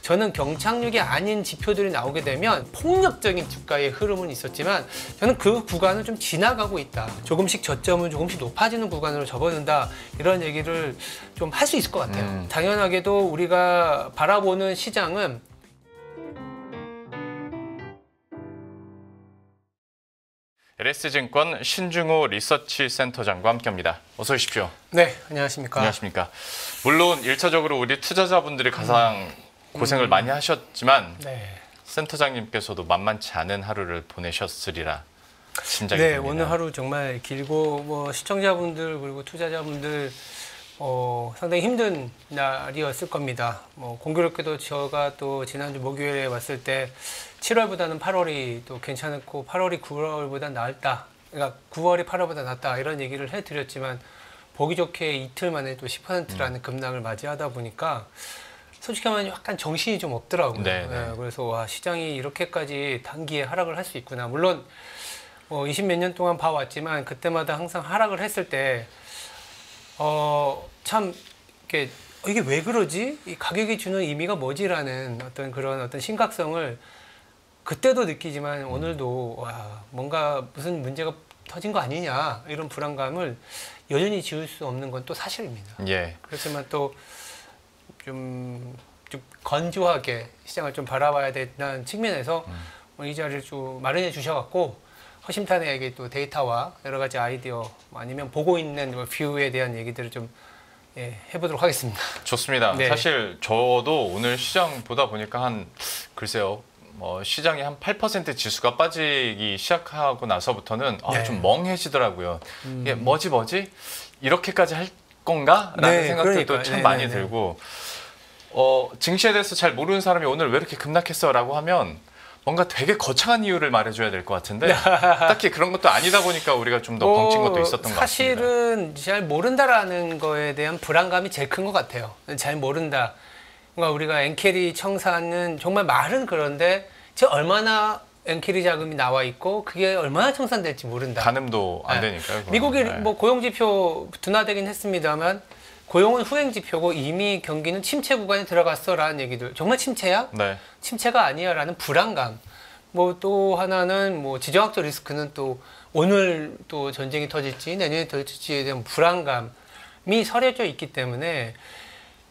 저는 경착륙이 아닌 지표들이 나오게 되면 폭력적인 주가의 흐름은 있었지만 저는 그 구간을 좀 지나가고 있다. 조금씩 저점은 조금씩 높아지는 구간으로 접어든다. 이런 얘기를 좀 할 수 있을 것 같아요. 당연하게도 우리가 바라보는 시장은 LS증권 신중호 리서치 센터장과 함께합니다. 어서 오십시오. 네, 안녕하십니까. 안녕하십니까. 물론 1차적으로 우리 투자자분들이 가장 고생을 많이 하셨지만 네. 센터장님께서도 만만치 않은 하루를 보내셨으리라 짐작이 네, 됩니다. 오늘 하루 정말 길고 뭐 시청자분들 그리고 투자자분들 상당히 힘든 날이었을 겁니다. 뭐 공교롭게도 제가 또 지난주 목요일에 왔을 때 7월보다는 8월이 또 괜찮고 8월이 9월보다 나았다. 그러니까 9월이 8월보다 낫다 이런 얘기를 해드렸지만 보기 좋게 이틀 만에 또 10%라는 급락을 맞이하다 보니까 솔직히 하면 약간 정신이 좀 없더라고요. 네. 그래서 와, 시장이 이렇게까지 단기에 하락을 할 수 있구나. 물론 20 몇 년 동안 봐왔지만 그때마다 항상 하락을 했을 때 참 이게 왜 그러지? 이 가격이 주는 의미가 뭐지라는 어떤 심각성을 그때도 느끼지만 오늘도 와, 뭔가 무슨 문제가 터진 거 아니냐 이런 불안감을 여전히 지울 수 없는 건 또 사실입니다. 예. 그렇지만 또 좀 건조하게 시장을 좀 바라봐야 된다는 측면에서 이 자리를 좀 마련해 주셔갖고 허심탄회하게 또 데이터와 여러 가지 아이디어 아니면 보고 있는 뷰에 대한 얘기들을 좀 해보도록 하겠습니다. 좋습니다. 네. 사실 저도 오늘 시장 보다 보니까 글쎄요. 시장이 한 8% 지수가 빠지기 시작하고 나서부터는 네. 좀 멍해지더라고요. 이게 뭐지? 이렇게까지 할 건가? 라는 네, 생각들도 그러니까. 참 네, 많이 네. 들고 증시에 대해서 잘 모르는 사람이 오늘 왜 이렇게 급락했어? 라고 하면 뭔가 되게 거창한 이유를 말해줘야 될 것 같은데 딱히 그런 것도 아니다 보니까 우리가 좀 더 벙친 것도 있었던 것 같습니다. 사실은 잘 모른다라는 거에 대한 불안감이 제일 큰 것 같아요. 잘 모른다. 그러니까 우리가 엔캐리 청산은 정말 말은 그런데 얼마나 엔캐리 자금이 나와 있고 그게 얼마나 청산될지 모른다. 가늠도 안 되니까요. 그건. 미국이 네. 뭐 고용지표 둔화되긴 했습니다만 고용은 후행지표고 이미 경기는 침체 구간에 들어갔어라는 얘기들. 정말 침체야? 네. 침체가 아니야라는 불안감. 뭐 또 하나는 뭐 지정학적 리스크는 또 오늘 또 전쟁이 터질지 내년에 터질지에 대한 불안감이 서려져 있기 때문에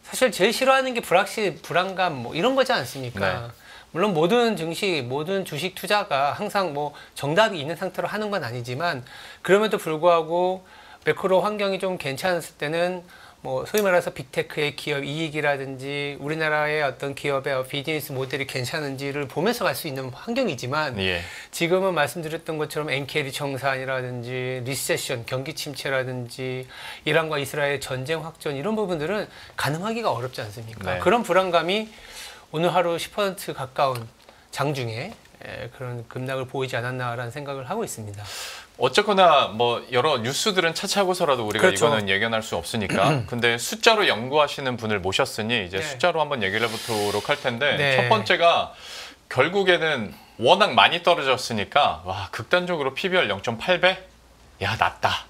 사실 제일 싫어하는 게 불안감 뭐 이런 거지 않습니까? 네. 물론 모든 증시, 모든 주식 투자가 항상 뭐 정답이 있는 상태로 하는 건 아니지만 그럼에도 불구하고 매크로 환경이 좀 괜찮았을 때는 뭐 소위 말해서 빅테크의 기업 이익이라든지 우리나라의 어떤 기업의 비즈니스 모델이 괜찮은지를 보면서 갈 수 있는 환경이지만 예. 지금은 말씀드렸던 것처럼 엔캐리 청산이라든지 리세션, 경기 침체라든지 이란과 이스라엘 전쟁 확전 이런 부분들은 가늠하기가 어렵지 않습니까? 네. 그런 불안감이 오늘 하루 10% 가까운 장중에 그런 급락을 보이지 않았나라는 생각을 하고 있습니다. 어쨌거나 뭐 여러 뉴스들은 차치하고서라도 우리가 그렇죠. 이거는 예견할 수 없으니까 근데 숫자로 연구하시는 분을 모셨으니 이제 네. 숫자로 한번 얘기를 해보도록 할 텐데 네. 첫 번째가 결국에는 워낙 많이 떨어졌으니까 와 극단적으로 PBR 0.8배? 야 낮다.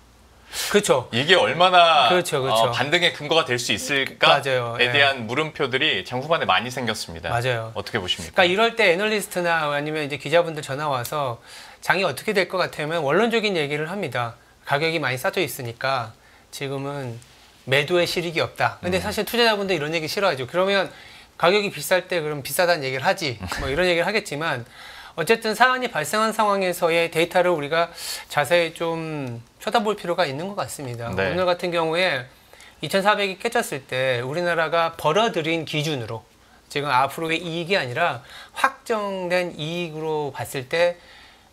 그렇죠. 이게 얼마나 그렇죠. 반등의 근거가 될 수 있을까에 맞아요. 대한 물음표들이 장 후반에 많이 생겼습니다. 맞아요. 어떻게 보십니까? 그러니까 이럴 때 애널리스트나 아니면 이제 기자분들 전화 와서 장이 어떻게 될 것 같으면 원론적인 얘기를 합니다. 가격이 많이 싸져 있으니까 지금은 매도의 실익이 없다. 근데 사실 투자자분들 이런 얘기 싫어하죠. 그러면 가격이 비쌀 때 그럼 비싸다는 얘기를 하지. 뭐 이런 얘기를 하겠지만 어쨌든 사안이 발생한 상황에서의 데이터를 우리가 자세히 좀 쳐다볼 필요가 있는 것 같습니다. 네. 오늘 같은 경우에 2,400이 깨졌을 때 우리나라가 벌어들인 기준으로 지금 앞으로의 이익이 아니라 확정된 이익으로 봤을 때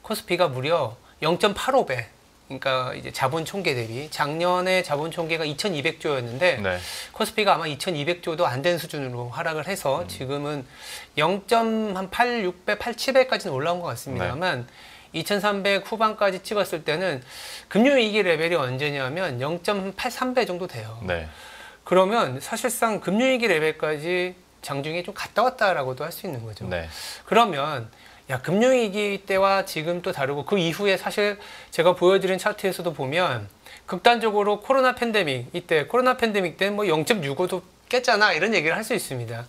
코스피가 무려 0.85배. 그러니까 이제 자본 총계 대비 작년에 자본 총계가 2,200조였는데 네. 코스피가 아마 2,200조도 안 된 수준으로 하락을 해서 지금은 0.86배, 87배까지는 올라온 것 같습니다만 2,300 후반까지 찍었을 때는 금융위기 레벨이 언제냐면 0.83배 정도 돼요. 네. 그러면 사실상 금융위기 레벨까지 장중에 좀 갔다 왔다라고도 할 수 있는 거죠. 네. 그러면 금융위기 때와 지금 또 다르고 그 이후에 사실 제가 보여드린 차트에서도 보면 극단적으로 코로나 팬데믹 때는 뭐 0.65도 깼잖아 이런 얘기를 할 수 있습니다.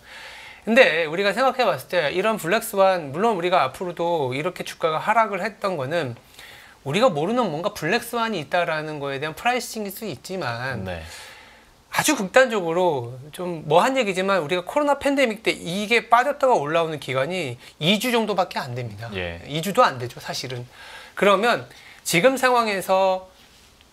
근데 우리가 생각해 봤을 때 이런 블랙스완, 물론 우리가 앞으로도 이렇게 주가가 하락을 했던 거는 우리가 모르는 뭔가 블랙스완이 있다라는 거에 대한 프라이싱일 수 있지만 네. 아주 극단적으로 좀 뭐한 얘기지만 우리가 코로나 팬데믹 때 이게 빠졌다가 올라오는 기간이 2주 정도밖에 안 됩니다. 예. 2주도 안 되죠, 사실은. 그러면 지금 상황에서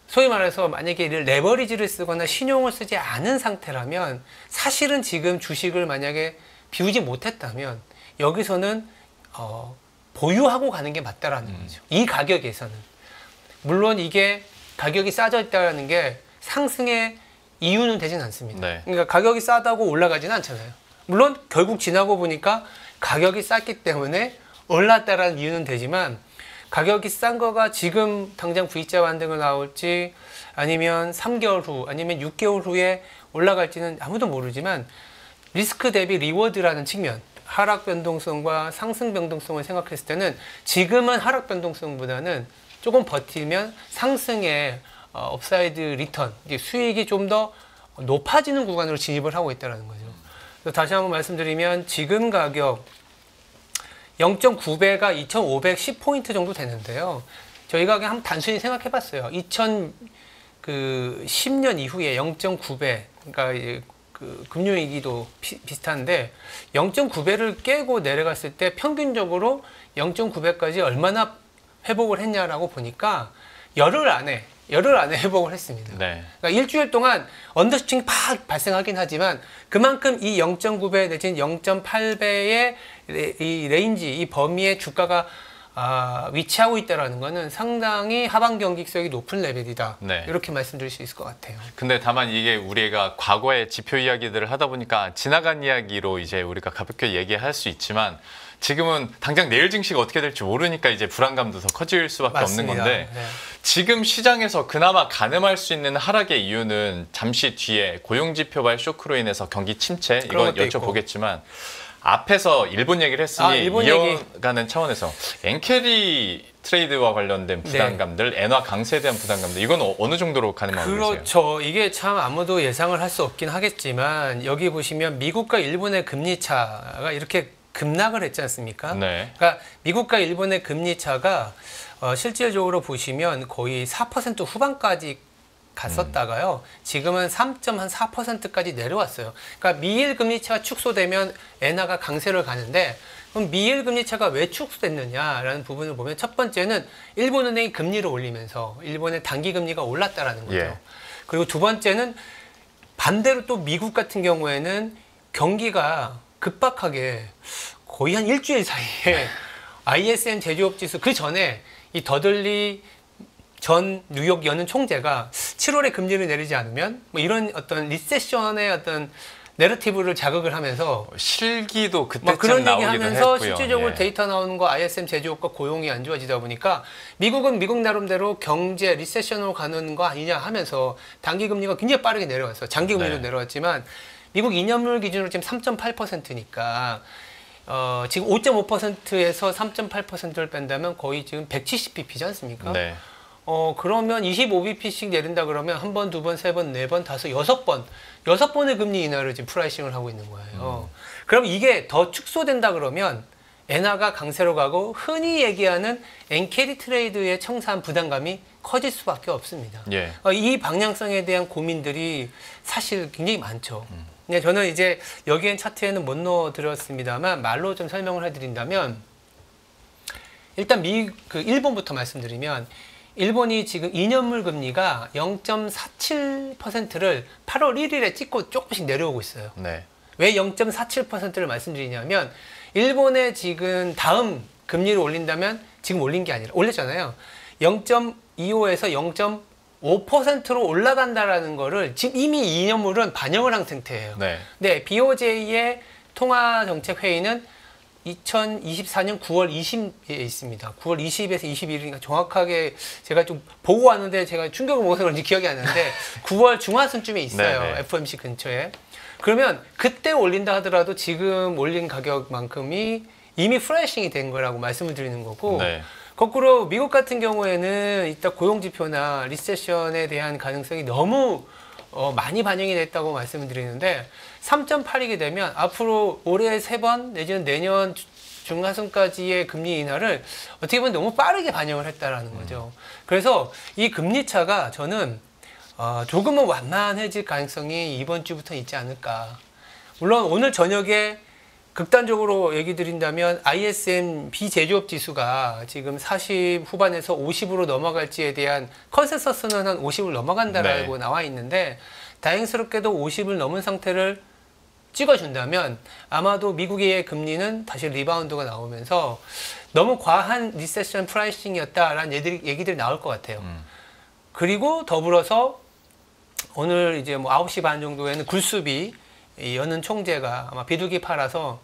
소위 말해서 만약에 레버리지를 쓰거나 신용을 쓰지 않은 상태라면 사실은 지금 주식을 만약에 비우지 못했다면 여기서는 보유하고 가는 게 맞다라는 거죠. 이 가격에서는. 물론 이게 가격이 싸져 있다는 게 상승의 이유는 되진 않습니다. 네. 그러니까 가격이 싸다고 올라가지는 않잖아요. 물론 결국 지나고 보니까 가격이 쌌기 때문에 올랐다라는 이유는 되지만 가격이 싼 거가 지금 당장 V자 반등을 나올지 아니면 3개월 후 아니면 6개월 후에 올라갈지는 아무도 모르지만 리스크 대비 리워드라는 측면, 하락 변동성과 상승 변동성을 생각했을 때는 지금은 하락 변동성보다는 조금 버티면 상승의 업사이드 리턴, 수익이 좀 더 높아지는 구간으로 진입을 하고 있다는 거죠. 그래서 다시 한번 말씀드리면 지금 가격 0.9배가 2,510포인트 정도 되는데요. 저희가 그냥 한번 단순히 생각해 봤어요. 2010년 이후에 0.9배, 그러니까 그 금융위기도 비슷한데 0.9배를 깨고 내려갔을 때 평균적으로 0.9배까지 얼마나 회복을 했냐라고 보니까 열흘 안에 회복을 했습니다. 네. 그러니까 일주일 동안 언더슈팅이 팍 발생하긴 하지만 그만큼 이 0.9배 내지는 0.8배의 이 레인지, 이 범위의 주가가 위치하고 있다는 것은 상당히 하방 경직성이 높은 레벨이다. 네. 이렇게 말씀드릴 수 있을 것 같아요. 근데 다만 이게 우리가 과거의 지표 이야기들을 하다 보니까 지나간 이야기로 이제 우리가 가볍게 얘기할 수 있지만 지금은 당장 내일 증시가 어떻게 될지 모르니까 이제 불안감도 더 커질 수밖에 맞습니다. 없는 건데 네. 지금 시장에서 그나마 가늠할 수 있는 하락의 이유는 잠시 뒤에 고용지표발 쇼크로 인해서 경기 침체 이건 것도 있고. 여쭤보겠지만 앞에서 일본 얘기를 했으니 일본 이어가는 차원에서 엔캐리 트레이드와 관련된 부담감들, 엔화 강세에 대한 부담감들 이건 어느 정도로 가늠하고 계세요? 그렇죠. 이게 참 아무도 예상을 할 수 없긴 하겠지만 여기 보시면 미국과 일본의 금리 차가 이렇게 급락을 했지 않습니까? 네. 그러니까 미국과 일본의 금리 차가 실질적으로 보시면 거의 4% 후반까지 갔었다가요. 지금은 3.4%까지 내려왔어요. 그러니까 미일 금리 차가 축소되면 엔화가 강세를 가는데 그럼 미일 금리 차가 왜 축소됐느냐라는 부분을 보면 첫 번째는 일본은행이 금리를 올리면서 일본의 단기 금리가 올랐다라는 거죠. 예. 그리고 두 번째는 반대로 또 미국 같은 경우에는 경기가 급박하게 거의 한 일주일 사이에 ISM 제조업 지수 그 전에 이 더들리 전 뉴욕 연은 총재가 7월에 금리를 내리지 않으면 뭐 이런 어떤 리세션의 어떤 내러티브를 자극을 하면서 실기도 막 그때쯤 그런 얘기 나오기도 하면서 했고요. 실질적으로 예. 데이터 나오는 거 ISM 제조업과 고용이 안 좋아지다 보니까 미국은 미국 나름대로 경제 리세션으로 가는 거 아니냐 하면서 단기 금리가 굉장히 빠르게 내려왔어요. 장기 금리도 네. 내려왔지만 미국 2년물 기준으로 지금 3.8%니까 지금 5.5%에서 3.8%를 뺀다면 거의 지금 170bp지 않습니까? 네. 그러면 25bp씩 내린다 그러면 한 번, 두 번, 세 번, 네 번, 다섯, 여섯 번의 금리 인하를 지금 프라이싱을 하고 있는 거예요. 그럼 이게 더 축소된다 그러면 엔화가 강세로 가고 흔히 얘기하는 엔캐리 트레이드의 청산 부담감이 커질 수밖에 없습니다. 예. 이 방향성에 대한 고민들이 사실 굉장히 많죠. 근데 저는 이제 여기엔 차트에는 못 넣어드렸습니다만 말로 좀 설명을 해드린다면 일단 일본부터 말씀드리면 일본이 지금 2년물 금리가 0.47%를 8월 1일에 찍고 조금씩 내려오고 있어요. 네. 왜 0.47%를 말씀드리냐면 일본의 지금 다음 금리를 올린다면 지금 올린 게 아니라 올렸잖아요. 0.25에서 0.5%로 올라간다라는 거를 지금 이미 2년물은 반영을 한 상태예요. 네. 네, BOJ의 통화정책회의는 2024년 9월 20일에 있습니다. 9월 20에서 21일이니까 정확하게 제가 좀 보고 왔는데 제가 충격을 먹어서 그런지 기억이 안 나는데 9월 중하순쯤에 있어요. 네네. FOMC 근처에. 그러면 그때 올린다 하더라도 지금 올린 가격만큼이 이미 프라이싱이 된 거라고 말씀을 드리는 거고 네. 거꾸로 미국 같은 경우에는 이따 고용지표나 리세션에 대한 가능성이 너무 많이 반영이 됐다고 말씀을 드리는데 3.8이게 되면 앞으로 올해 3번 내지는 내년 중하순까지의 금리 인하를 어떻게 보면 너무 빠르게 반영을 했다라는 거죠. 그래서 이 금리 차가 저는 조금은 완만해질 가능성이 이번 주부터 있지 않을까. 물론 오늘 저녁에 극단적으로 얘기 드린다면 ISM 비제조업 지수가 지금 40 후반에서 50으로 넘어갈지에 대한 컨센서스는 한 50을 넘어간다라고 네. 나와 있는데 다행스럽게도 50을 넘은 상태를 찍어준다면 아마도 미국의 금리는 다시 리바운드가 나오면서 너무 과한 리세션 프라이싱이었다라는 얘기들이 나올 것 같아요. 그리고 더불어서 오늘 이제 뭐 9시 반 정도에는 굴수비 이 여는 총재가 아마 비둘기 팔아서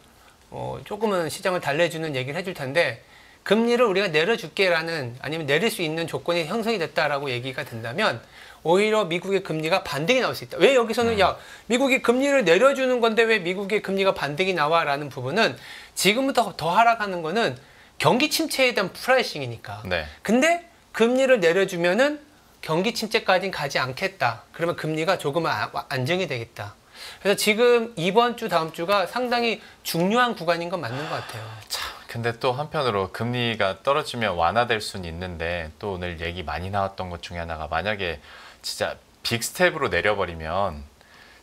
조금은 시장을 달래주는 얘기를 해줄 텐데 금리를 우리가 내려줄게라는 아니면 내릴 수 있는 조건이 형성이 됐다라고 얘기가 된다면 오히려 미국의 금리가 반등이 나올 수 있다. 왜 여기서는 야 미국이 금리를 내려주는 건데 왜 미국의 금리가 반등이 나와라는 부분은 지금부터 더 하락하는 거는 경기 침체에 대한 프라이싱이니까. 네. 근데 금리를 내려주면은 경기 침체까지는 가지 않겠다. 그러면 금리가 조금은 안정이 되겠다. 그래서 지금 이번 주 다음 주가 상당히 중요한 구간인 건 맞는 것 같아요. 참, 근데 또 한편으로 금리가 떨어지면 완화될 수는 있는데 또 오늘 얘기 많이 나왔던 것 중에 하나가 만약에 진짜 빅스텝으로 내려버리면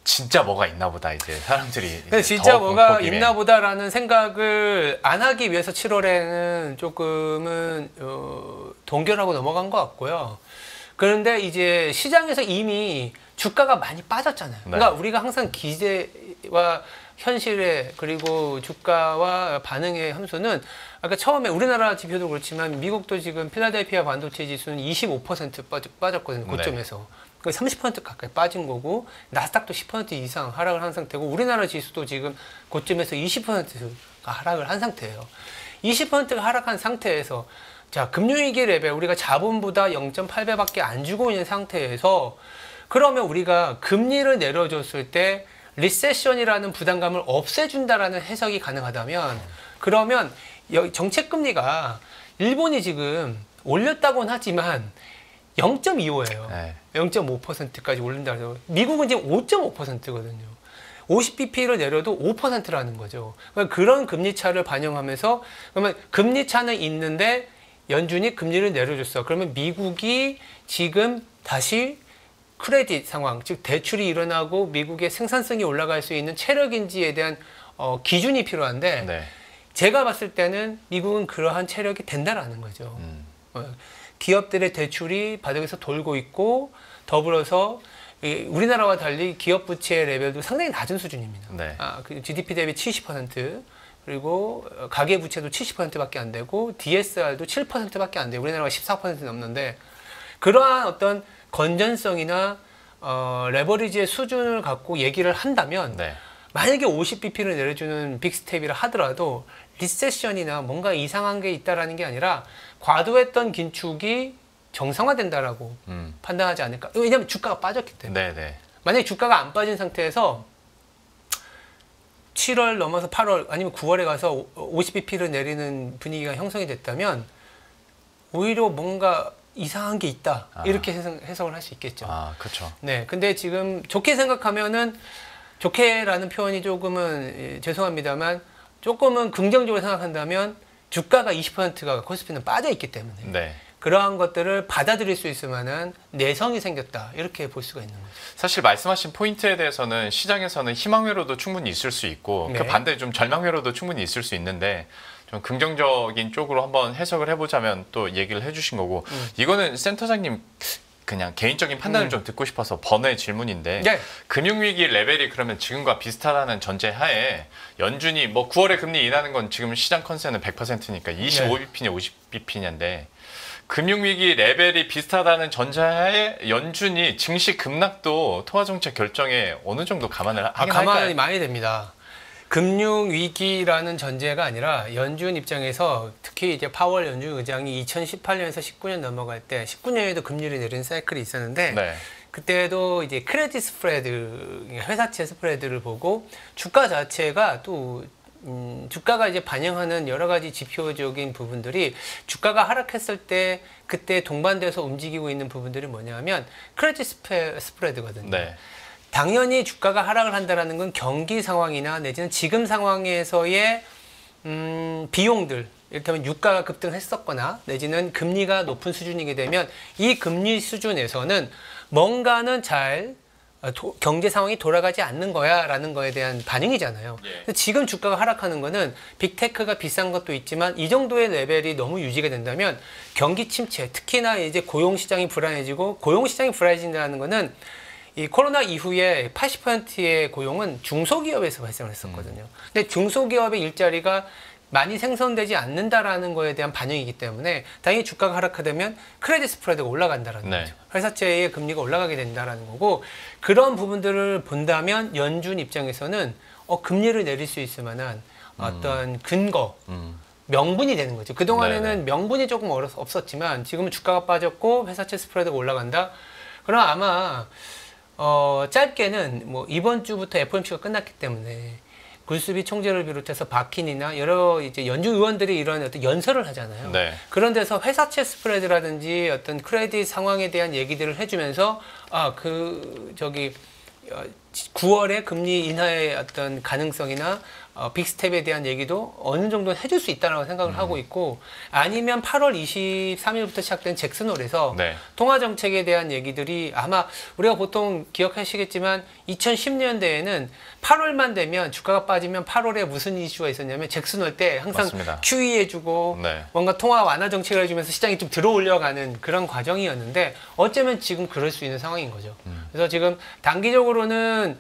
진짜 뭐가 있나 보다 이제 사람들이 근데 이제 진짜 더 뭐가 공포기에. 있나 보다라는 생각을 안 하기 위해서 7월에는 조금은 동결하고 넘어간 것 같고요. 그런데 이제 시장에서 이미 주가가 많이 빠졌잖아요. 그러니까 우리가 항상 기대와 현실의 그리고 주가와 반응의 함수는 아까 처음에 우리나라 지표도 그렇지만 미국도 지금 필라델피아 반도체 지수는 25% 빠졌거든요. 고점에서. 그 30% 가까이 빠진 거고 나스닥도 10% 이상 하락을 한 상태고 우리나라 지수도 지금 고점에서 20%가 하락을 한 상태예요. 20%가 하락한 상태에서 자, 금융위기 레벨 우리가 자본보다 0.8배밖에 안 주고 있는 상태에서 그러면 우리가 금리를 내려줬을 때 리세션이라는 부담감을 없애준다라는 해석이 가능하다면 그러면 정책금리가 일본이 지금 올렸다고는 하지만 0.25예요. 네. 0.5%까지 올린다 해서 미국은 지금 5.5%거든요. 50bp를 내려도 5%라는 거죠. 그러니까 그런 금리 차를 반영하면서 그러면 금리 차는 있는데 연준이 금리를 내려줬어. 그러면 미국이 지금 다시 크레딧 상황, 즉 대출이 일어나고 미국의 생산성이 올라갈 수 있는 체력인지에 대한 기준이 필요한데 네. 제가 봤을 때는 미국은 그러한 체력이 된다라는 거죠. 기업들의 대출이 바닥에서 돌고 있고 더불어서 우리나라와 달리 기업 부채 레벨도 상당히 낮은 수준입니다. 네. 그 GDP 대비 70% 그리고 가계 부채도 70%밖에 안 되고 DSR도 7%밖에 안 돼요. 우리나라가 14% 넘는데 그러한 어떤 건전성이나 레버리지의 수준을 갖고 얘기를 한다면 네. 만약에 50bp를 내려주는 빅스텝이라 하더라도 리세션이나 뭔가 이상한 게 있다라는 게 아니라 과도했던 긴축이 정상화된다라고 판단하지 않을까. 왜냐하면 주가가 빠졌기 때문에. 네. 만약에 주가가 안 빠진 상태에서 7월 넘어서 8월 아니면 9월에 가서 50bp를 내리는 분위기가 형성이 됐다면 오히려 뭔가 이상한 게 있다. 이렇게 해석을 할 수 있겠죠. 그렇죠. 네. 근데 지금 좋게 생각하면은 좋게라는 표현이 조금은 죄송합니다만 조금은 긍정적으로 생각한다면 주가가 20%가 코스피는 빠져 있기 때문에 네. 그러한 것들을 받아들일 수 있을 만한 내성이 생겼다. 이렇게 볼 수가 있는 거죠. 사실 말씀하신 포인트에 대해서는 시장에서는 희망회로도 충분히 있을 수 있고 네. 그 반대에 좀 절망회로도 충분히 있을 수 있는데 좀 긍정적인 쪽으로 한번 해석을 해보자면 또 얘기를 해주신 거고 이거는 센터장님 그냥 개인적인 판단을 좀 듣고 싶어서 번외 질문인데 네. 금융위기 레벨이 그러면 지금과 비슷하다는 전제하에 연준이 뭐 9월에 금리 인하는 건 지금 시장 컨센은 100%니까 25bp냐 50bp냐인데 금융위기 레벨이 비슷하다는 전제하에 연준이 증시 급락도 통화정책 결정에 어느 정도 감안을 하긴 감안이 할까요? 많이 됩니다. 금융위기라는 전제가 아니라 연준 입장에서 특히 이제 파월 연준 의장이 2018년에서 19년 넘어갈 때 19년에도 금리를 내린 사이클이 있었는데 네. 그때도 이제 크레딧 스프레드, 회사채 스프레드를 보고 주가 자체가 또 주가가 이제 반영하는 여러 가지 지표적인 부분들이 주가가 하락했을 때 그때 동반돼서 움직이고 있는 부분들이 뭐냐면 크레딧 스프레드거든요. 네. 당연히 주가가 하락을 한다라는 건 경기 상황이나 내지는 지금 상황에서의 비용들, 이를테면 유가가 급등했었거나 내지는 금리가 높은 수준이게 되면 이 금리 수준에서는 뭔가는 잘 경제 상황이 돌아가지 않는 거야라는 거에 대한 반응이잖아요. 예. 근데 지금 주가가 하락하는 거는 빅테크가 비싼 것도 있지만 이 정도의 레벨이 너무 유지가 된다면 경기 침체, 특히나 이제 고용 시장이 불안해지고 고용 시장이 불안해진다는 거는 이 코로나 이후에 80%의 고용은 중소기업에서 발생을 했었거든요. 근데 중소기업의 일자리가 많이 생성되지 않는다라는 거에 대한 반영이기 때문에 당연히 주가가 하락하다면 크레딧 스프레드가 올라간다라는 네. 거죠. 회사채의 금리가 올라가게 된다라는 거고 그런 부분들을 본다면 연준 입장에서는 금리를 내릴 수 있을 만한 어떤 근거, 명분이 되는 거죠. 그동안에는 네네. 명분이 조금 없었지만 지금은 주가가 빠졌고 회사채 스프레드가 올라간다. 그럼 아마 짧게는 뭐 이번 주부터 FOMC가 끝났기 때문에 굴스비 총재를 비롯해서 박힌이나 여러 이제 연준 의원들이 이런 어떤 연설을 하잖아요. 네. 그런 데서 회사채 스프레드라든지 어떤 크레딧 상황에 대한 얘기들을 해주면서 9월에 금리 인하의 어떤 가능성이나 빅스텝에 대한 얘기도 어느 정도는 해줄 수 있다고 생각을 하고 있고 아니면 8월 23일부터 시작된 잭슨홀에서 네. 통화 정책에 대한 얘기들이 아마 우리가 보통 기억하시겠지만 2010년대에는 8월만 되면 주가가 빠지면 8월에 무슨 이슈가 있었냐면 잭슨홀 때 항상 맞습니다. QE 해주고 네. 뭔가 통화 완화 정책을 해주면서 시장이 좀 들어 올려가는 그런 과정이었는데 어쩌면 지금 그럴 수 있는 상황인 거죠. 그래서 지금 단기적으로는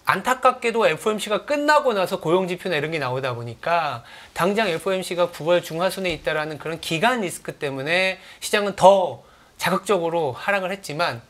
안타깝게도 FOMC가 끝나고 나서 고용지표나 이런 게 나오다 보니까 당장 FOMC가 9월 중하순에 있다라는 그런 기간 리스크 때문에 시장은 더 자극적으로 하락을 했지만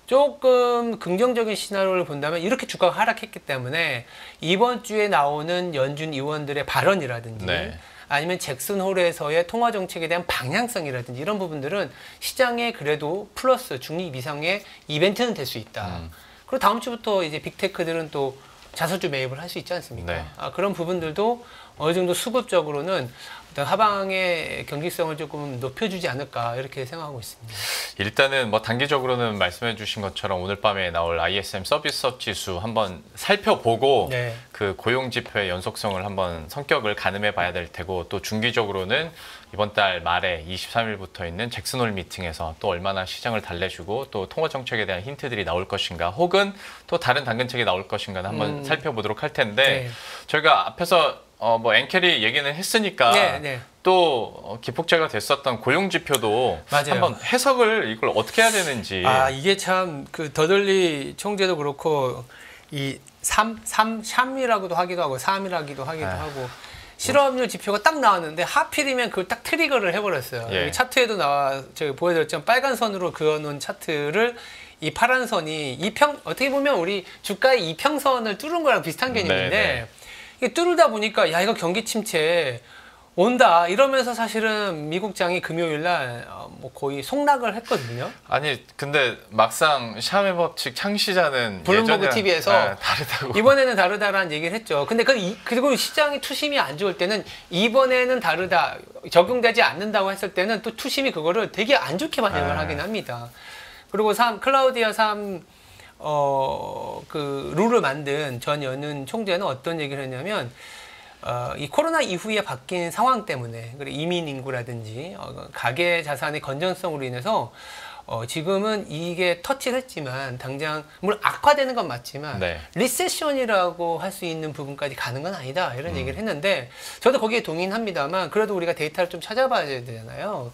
조금 긍정적인 시나리오를 본다면 이렇게 주가가 하락했기 때문에 이번 주에 나오는 연준 의원들의 발언이라든지 네. 아니면 잭슨홀에서의 통화 정책에 대한 방향성이라든지 이런 부분들은 시장에 그래도 플러스 중립 이상의 이벤트는 될 수 있다. 그리고 다음 주부터 이제 빅테크들은 또 자사주 매입을 할 수 있지 않습니까? 네. 그런 부분들도 어느 정도 수급적으로는 어떤 하방의 경직성을 조금 높여주지 않을까 이렇게 생각하고 있습니다. 일단은 뭐 단기적으로는 말씀해 주신 것처럼 오늘 밤에 나올 ISM 서비스업 지수 한번 살펴보고 네. 그 고용 지표의 연속성을 한번 성격을 가늠해 봐야 될 테고 또 중기적으로는 이번 달 말에 23일부터 있는 잭슨홀 미팅에서 또 얼마나 시장을 달래주고 또 통화 정책에 대한 힌트들이 나올 것인가 혹은 또 다른 당근책이 나올 것인가는 한번 살펴보도록 할 텐데 네. 저희가 앞에서 뭐 앵캐리 얘기는 했으니까 네, 네. 또 기폭제가 됐었던 고용 지표도 맞아요. 한번 해석을 이걸 어떻게 해야 되는지 이게 참 그 더들리 총재도 그렇고 이 샴이라고도 하기도 하고 3이라기도 하기도 하고 실업률 지표가 딱 나왔는데 하필이면 그걸 딱 트리거를 해버렸어요. 예. 여기 차트에도 제가 보여드렸지만 빨간 선으로 그어놓은 차트를 이 파란 선이 어떻게 보면 우리 주가의 이평선을 뚫은 거랑 비슷한 개념인데 네네. 이게 뚫다 보니까 야 이거 경기 침체 온다 이러면서 사실은 미국장이 금요일 날 뭐 거의 속락을 했거든요. 아니 근데 막상 샤의 법칙 창시자는 블룸버그 예전이랑, TV에서 다르다고 이번에는 다르다라는 얘기를 했죠. 근데 그리고 시장이 투심이 안 좋을 때는 이번에는 다르다 적용되지 않는다고 했을 때는 또 투심이 그거를 되게 안 좋게 반영을 하긴 합니다. 그리고 클라우디아 그 룰을 만든 전 연은 총재는 어떤 얘기를 했냐면 이 코로나 이후에 바뀐 상황 때문에 그리고 이민 인구라든지 가계 자산의 건전성으로 인해서 지금은 이게 터치를 했지만 당장 물론 악화되는 건 맞지만 네. 리세션이라고 할 수 있는 부분까지 가는 건 아니다 이런 얘기를 했는데 저도 거기에 동의는 합니다만 그래도 우리가 데이터를 좀 찾아봐야 되잖아요.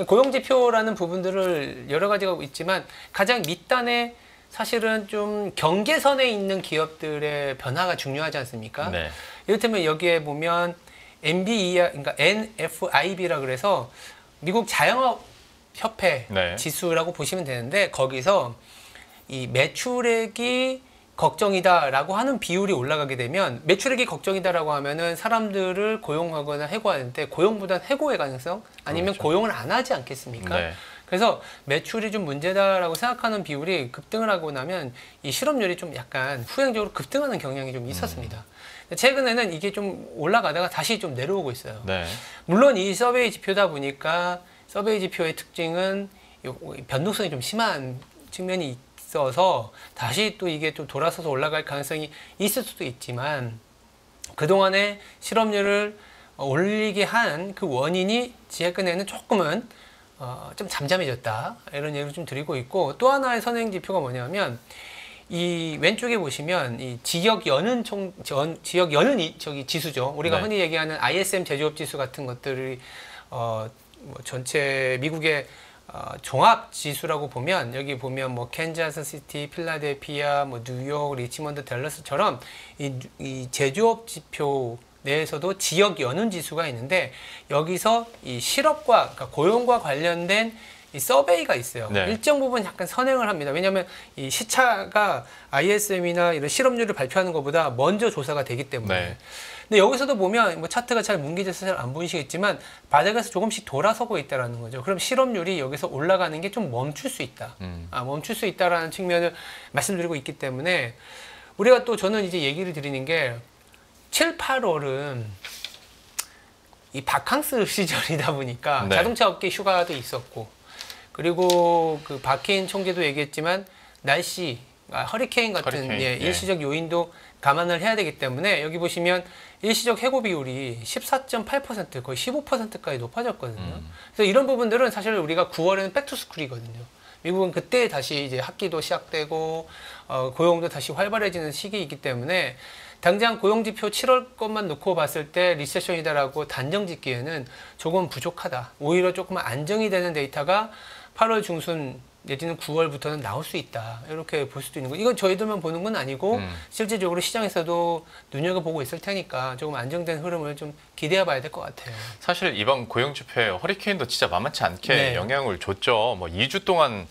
고용지표라는 부분들을 여러 가지가 있지만 가장 밑단에 사실은 좀 경계선에 있는 기업들의 변화가 중요하지 않습니까? 네. 이를테면 여기에 보면 그러니까 NFIB라 그래서 미국 자영업 협회 네. 지수라고 보시면 되는데 거기서 이 매출액이 걱정이다라고 하는 비율이 올라가게 되면 매출액이 걱정이다라고 하면은 사람들을 고용하거나 해고하는데 고용보다는 해고의 가능성 아니면 그렇죠. 고용을 안 하지 않겠습니까? 네. 그래서 매출이 좀 문제다라고 생각하는 비율이 급등을 하고 나면 이 실업률이 좀 약간 후행적으로 급등하는 경향이 좀 있었습니다. 최근에는 이게 좀 올라가다가 다시 좀 내려오고 있어요. 네. 물론 이 서베이 지표다 보니까 서베이 지표의 특징은 변동성이 좀 심한 측면이 있어서 다시 또 이게 좀 돌아서서 올라갈 가능성이 있을 수도 있지만 그동안에 실업률을 올리게 한 그 원인이 최근에는 조금은 좀 잠잠해졌다 이런 얘기를 좀 드리고 있고 또 하나의 선행 지표가 뭐냐면 이 왼쪽에 보시면 이 지역 연은 저기 지수죠. 우리가 네. 흔히 얘기하는 ISM 제조업 지수 같은 것들이 뭐 전체 미국의 종합 지수라고 보면 여기 보면 뭐 캔자스 시티, 필라델피아, 뭐 뉴욕, 리치먼드, 댈러스처럼 이 제조업 지표 내에서도 지역 연은 지수가 있는데 여기서 이 실업과 그러니까 고용과 관련된 이 서베이가 있어요. 네. 일정 부분 약간 선행을 합니다. 왜냐하면 이 시차가 ISM이나 이런 실업률을 발표하는 것보다 먼저 조사가 되기 때문에. 네. 근데 여기서도 보면 뭐 차트가 잘 뭉개져서 잘 안 보이시겠지만 바닥에서 조금씩 돌아서고 있다라는 거죠. 그럼 실업률이 여기서 올라가는 게 좀 멈출 수 있다. 멈출 수 있다라는 측면을 말씀드리고 있기 때문에 우리가 또 저는 이제 얘기를 드리는 게 7, 8월은 이 바캉스 시절이다 보니까 네. 자동차 업계 휴가도 있었고 그리고 그 박해인 총재도 얘기했지만 날씨, 허리케인 같은 허리케인, 예, 예. 일시적 요인도 감안을 해야 되기 때문에 여기 보시면 일시적 해고 비율이 14.8% 거의 15%까지 높아졌거든요. 그래서 이런 부분들은 사실 우리가 9월에는 백투스쿨이거든요. 미국은 그때 다시 이제 학기도 시작되고 고용도 다시 활발해지는 시기이기 때문에 당장 고용지표 7월 것만 놓고 봤을 때 리세션이다라고 단정 짓기에는 조금 부족하다. 오히려 조금 안정이 되는 데이터가 8월 중순 내지는 9월부터는 나올 수 있다. 이렇게 볼 수도 있는 거. 이건 저희들만 보는 건 아니고 실질적으로 시장에서도 눈여겨보고 있을 테니까 조금 안정된 흐름을 좀 기대해 봐야 될 것 같아요. 사실 이번 고용지표에 허리케인도 진짜 만만치 않게 네. 영향을 줬죠. 뭐 2주 동안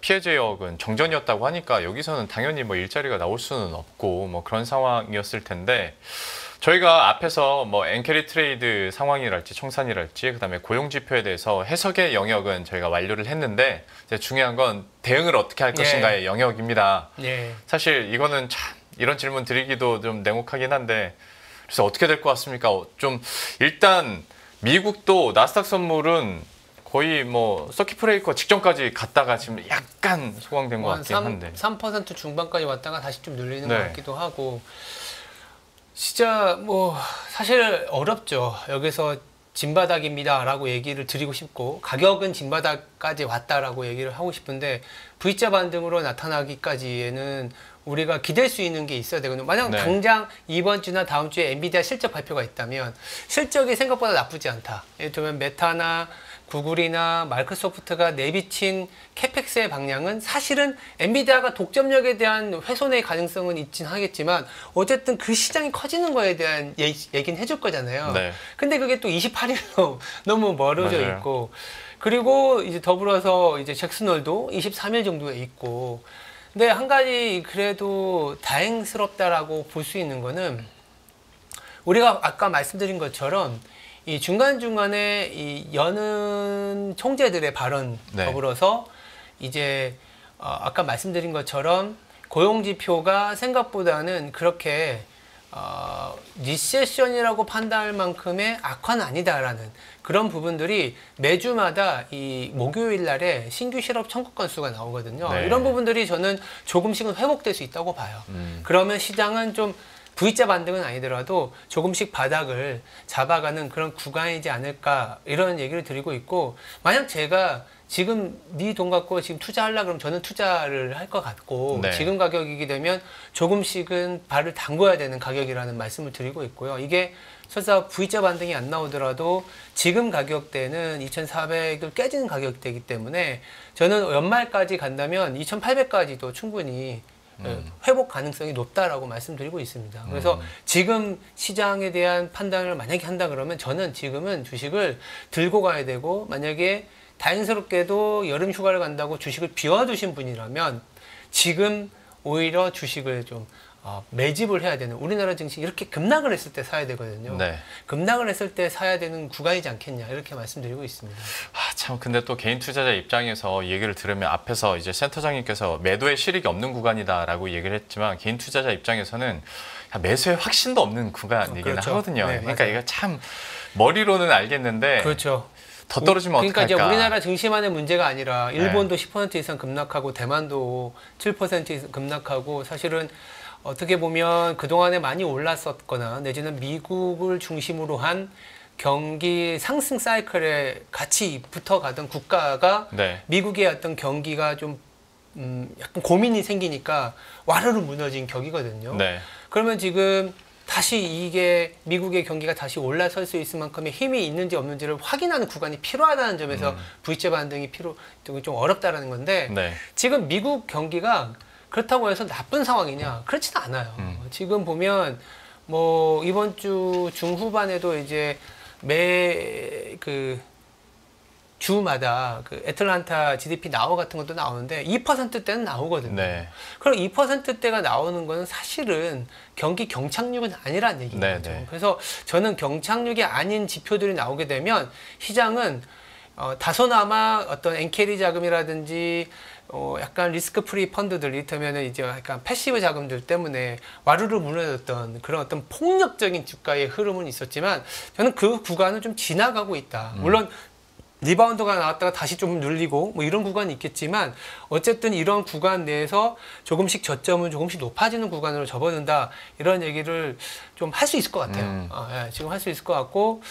피해 지역은 정전이었다고 하니까 여기서는 당연히 뭐 일자리가 나올 수는 없고 뭐 그런 상황이었을 텐데 저희가 앞에서 뭐 엔캐리 트레이드 상황이랄지 청산이랄지 그다음에 고용 지표에 대해서 해석의 영역은 저희가 완료를 했는데 이제 중요한 건 대응을 어떻게 할 것인가의 영역입니다. 네. 사실 이거는 참 이런 질문 드리기도 좀 냉혹하긴 한데 그래서 어떻게 될 것 같습니까? 좀 일단 미국도 나스닥 선물은 거의 뭐 서킷 브레이커 직전까지 갔다가 지금 약간 소강된 것 같긴 한데 3% 중반까지 왔다가 다시 좀 눌리는 네. 것 같기도 하고 진짜 뭐 사실 어렵죠. 여기서 진바닥입니다라고 얘기를 드리고 싶고 가격은 진바닥까지 왔다라고 얘기를 하고 싶은데 V자 반등으로 나타나기까지에는 우리가 기댈 수 있는 게 있어야 되거든요. 만약 네. 당장 이번 주나 다음 주에 엔비디아 실적 발표가 있다면 실적이 생각보다 나쁘지 않다. 예를 들면 메타나 구글이나 마이크로소프트가 내비친 캐펙스의 방향은 사실은 엔비디아가 독점력에 대한 훼손의 가능성은 있긴 하겠지만 어쨌든 그 시장이 커지는 거에 대한 얘기는 해줄 거잖아요. 네. 근데 그게 또 28일로 너무 멀어져 맞아요. 있고 그리고 이제 더불어서 이제 잭슨홀도 23일 정도에 있고 근데 한 가지 그래도 다행스럽다라고 볼 수 있는 거는 우리가 아까 말씀드린 것처럼 이 중간중간에 이 여는 총재들의 발언 네. 더불어서 이제 아까 말씀드린 것처럼 고용지표가 생각보다는 그렇게 리세션이라고 판단할 만큼의 악화는 아니다라는 그런 부분들이 매주마다 이 목요일 날에 신규 실업 청구 건수가 나오거든요. 네. 이런 부분들이 저는 조금씩은 회복될 수 있다고 봐요. 그러면 시장은 좀 V자 반등은 아니더라도 조금씩 바닥을 잡아가는 그런 구간이지 않을까 이런 얘기를 드리고 있고 만약 제가 지금 네 돈 갖고 지금 투자하려고 그러면 저는 투자를 할 것 같고 네. 지금 가격이게 되면 조금씩은 발을 담궈야 되는 가격이라는 말씀을 드리고 있고요. 이게 설사 V자 반등이 안 나오더라도 지금 가격대는 2,400을 깨지는 가격대이기 때문에 저는 연말까지 간다면 2,800까지도 충분히 회복 가능성이 높다라고 말씀드리고 있습니다. 그래서 지금 시장에 대한 판단을 만약에 한다 그러면 저는 지금은 주식을 들고 가야 되고 만약에 다행스럽게도 여름 휴가를 간다고 주식을 비워두신 분이라면 지금 오히려 주식을 좀 매집을 해야 되는 우리나라 증시 이렇게 급락을 했을 때 사야 되거든요. 네. 급락을 했을 때 사야 되는 구간이지 않겠냐 이렇게 말씀드리고 있습니다. 참 근데 또 개인 투자자 입장에서 얘기를 들으면 앞에서 이제 센터장님께서 매도의 실익이 없는 구간이다라고 얘기를 했지만 개인 투자자 입장에서는 매수의 확신도 없는 구간이긴 그렇죠. 하거든요. 네, 그러니까 맞아요. 이거 참 머리로는 알겠는데 그렇죠. 더 떨어지면 그러니까 어떡할까? 이제 우리나라 증시만의 문제가 아니라 일본도 10% 이상 급락하고 대만도 7% 이상 급락하고 사실은 어떻게 보면 그동안에 많이 올랐었거나 내지는 미국을 중심으로 한 경기 상승 사이클에 같이 붙어가던 국가가 네. 미국의 어떤 경기가 좀 약간 고민이 생기니까 와르르 무너진 격이거든요. 네. 그러면 지금 다시 이게 미국의 경기가 다시 올라설 수 있을 만큼의 힘이 있는지 없는지를 확인하는 구간이 필요하다는 점에서 V자 반등이 좀 어렵다라는 건데 네. 지금 미국 경기가 그렇다고 해서 나쁜 상황이냐? 그렇지는 않아요. 지금 보면 뭐 이번 주 중후반에도 이제 주마다 그 애틀란타 GDP 나워 같은 것도 나오는데 2%대는 나오거든요. 네. 그럼 2%대가 나오는 거는 사실은 경기 경착륙은 아니라는 얘기인 네, 거죠. 네. 그래서 저는 경착륙이 아닌 지표들이 나오게 되면 시장은 다소나마 어떤 엔캐리 자금이라든지 약간 리스크 프리 펀드들 이를테면은 이제 약간 패시브 자금들 때문에 와르르 무너졌던 그런 어떤 폭력적인 주가의 흐름은 있었지만 저는 그 구간을 좀 지나가고 있다. 물론 리바운드가 나왔다가 다시 좀 눌리고 뭐 이런 구간이 있겠지만 어쨌든 이런 구간 내에서 조금씩 저점은 조금씩 높아지는 구간으로 접어든다 이런 얘기를 좀 할 수 있을 것 같아요. 예, 지금 할 수 있을 것 같고